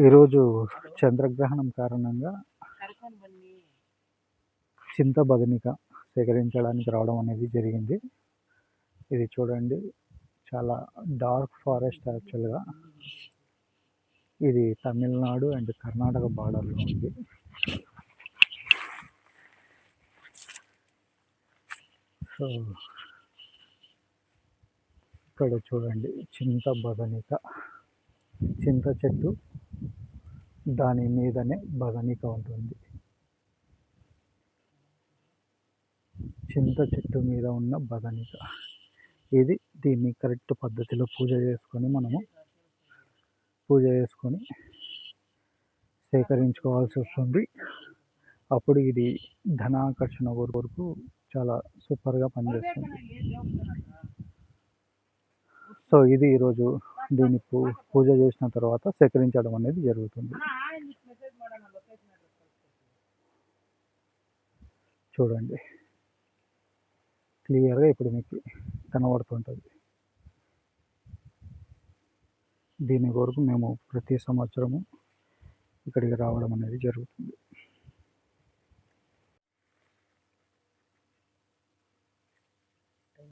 ఈరోజు చంద్రగ్రహణం కారణంగా చింత బదనిక సేకరించడానికి రావడం అనేది జరిగింది. ఇది చూడండి, చాలా డార్క్ ఫారెస్ట్ యాక్చువల్గా. ఇది తమిళనాడు అండ్ కర్ణాటక బార్డర్లో ఉంది. సో ఇక్కడ చూడండి, చింత బదనిక, చింత చెట్టు, దాని మీదనే బదనిక ఉంటుంది. చింత చెట్టు మీద ఉన్న బదనిక ఇది. దీన్ని కరెక్ట్ పద్ధతిలో పూజ చేసుకొని సేకరించుకోవాల్సి వస్తుంది. అప్పుడు ఇది ధనాకర్షణ కొరకు చాలా సూపర్గా పనిచేస్తుంది. సో ఇది ఈరోజు దీన్ని పూజ చేసిన తర్వాత సేకరించడం అనేది జరుగుతుంది. చూడండి, క్లియర్గా ఇప్పుడు మీకు కనబడుతుంటుంది. దీని కొరకు మేము ప్రతి సంవత్సరము ఇక్కడికి రావడం అనేది జరుగుతుంది.